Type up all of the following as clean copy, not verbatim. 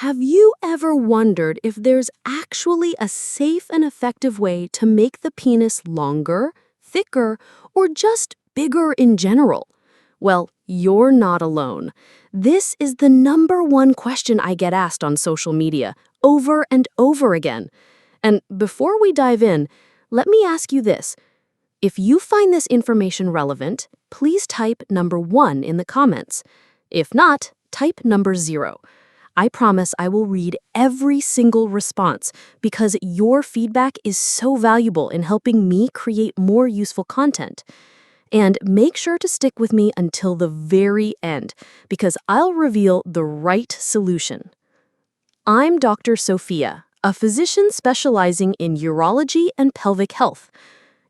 Have you ever wondered if there's actually a safe and effective way to make the penis longer, thicker, or just bigger in general? Well, you're not alone. This is the number one question I get asked on social media over and over again. And before we dive in, let me ask you this. If you find this information relevant, please type number 1 in the comments. If not, type number 0. I promise I will read every single response because your feedback is so valuable in helping me create more useful content. And make sure to stick with me until the very end because I'll reveal the right solution. I'm Dr. Sophia, a physician specializing in urology and pelvic health.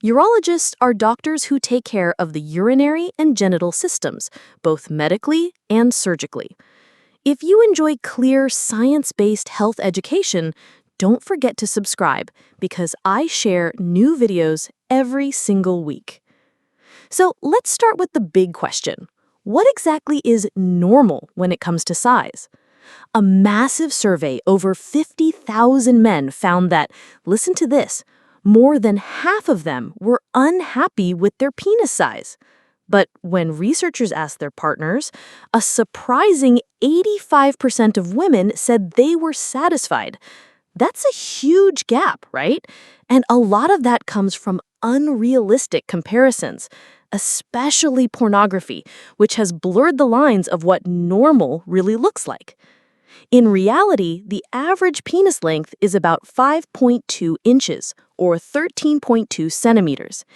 Urologists are doctors who take care of the urinary and genital systems, both medically and surgically. If you enjoy clear, science-based health education, don't forget to subscribe because I share new videos every single week. So let's start with the big question. What exactly is normal when it comes to size? A massive survey over 50,000 men found that, listen to this, more than half of them were unhappy with their penis size. But when researchers asked their partners, a surprising 85% of women said they were satisfied. That's a huge gap, right? And a lot of that comes from unrealistic comparisons, especially pornography, which has blurred the lines of what normal really looks like. In reality, the average penis length is about 5.2 inches, or 13.2 centimeters.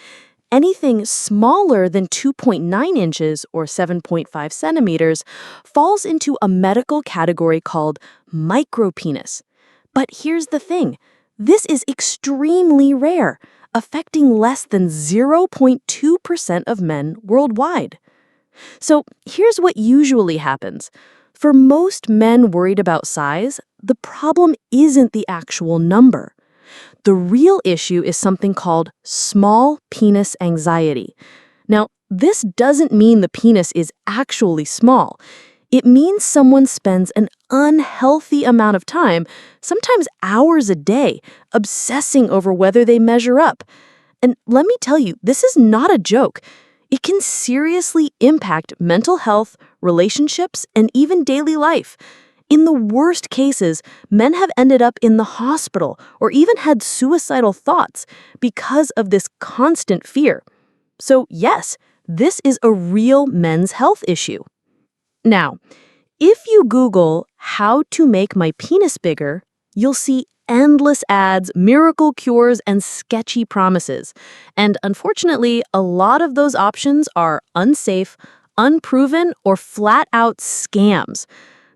Anything smaller than 2.9 inches or 7.5 centimeters falls into a medical category called micropenis. But here's the thing, this is extremely rare, affecting less than 0.2% of men worldwide. So here's what usually happens. For most men worried about size, the problem isn't the actual number. The real issue is something called small penis anxiety. Now, this doesn't mean the penis is actually small. It means someone spends an unhealthy amount of time, sometimes hours a day, obsessing over whether they measure up. And let me tell you, this is not a joke. It can seriously impact mental health, relationships, and even daily life. In the worst cases, men have ended up in the hospital or even had suicidal thoughts because of this constant fear. So yes, this is a real men's health issue. Now, if you Google how to make my penis bigger, you'll see endless ads, miracle cures, and sketchy promises. And unfortunately, a lot of those options are unsafe, unproven, or flat-out scams.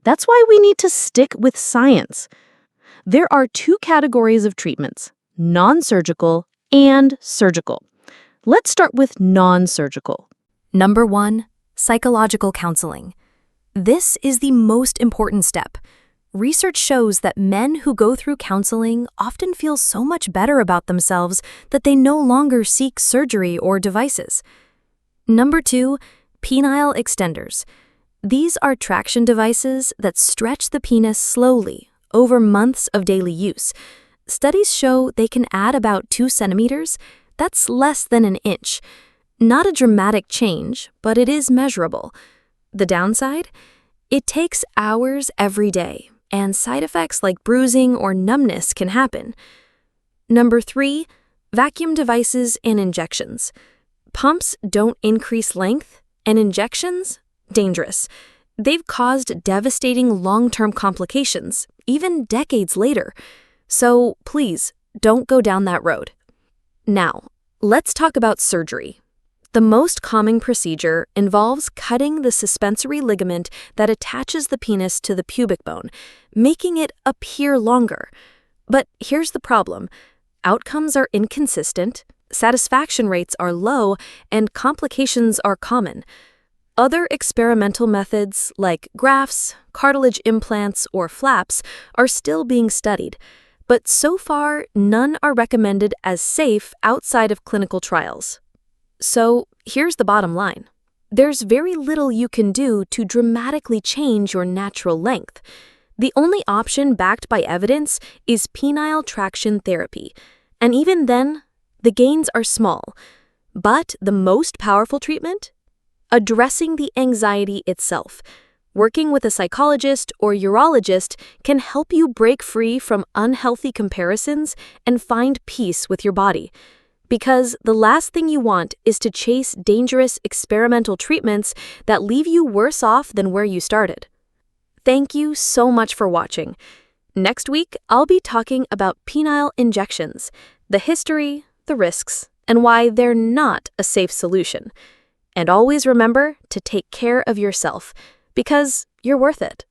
That's why we need to stick with science. There are 2 categories of treatments, non-surgical and surgical. Let's start with non-surgical. Number 1, psychological counseling. This is the most important step. Research shows that men who go through counseling often feel so much better about themselves that they no longer seek surgery or devices. Number 2, penile extenders. These are traction devices that stretch the penis slowly over months of daily use. Studies show they can add about 2 centimeters. That's less than an inch. Not a dramatic change, but it is measurable. The downside? It takes hours every day, and side effects like bruising or numbness can happen. Number 3, vacuum devices and injections. Pumps don't increase length, and injections? Dangerous. They've caused devastating long-term complications, even decades later. So please, don't go down that road. Now, let's talk about surgery. The most common procedure involves cutting the suspensory ligament that attaches the penis to the pubic bone, making it appear longer. But here's the problem. Outcomes are inconsistent, satisfaction rates are low, and complications are common. Other experimental methods like grafts, cartilage implants, or flaps are still being studied, but so far none are recommended as safe outside of clinical trials. So here's the bottom line. There's very little you can do to dramatically change your natural length. The only option backed by evidence is penile traction therapy, and even then, the gains are small. But the most powerful treatment? Addressing the anxiety itself. Working with a psychologist or urologist can help you break free from unhealthy comparisons and find peace with your body. Because the last thing you want is to chase dangerous experimental treatments that leave you worse off than where you started. Thank you so much for watching. Next week, I'll be talking about penile injections, the history, the risks, and why they're not a safe solution. And always remember to take care of yourself, because you're worth it.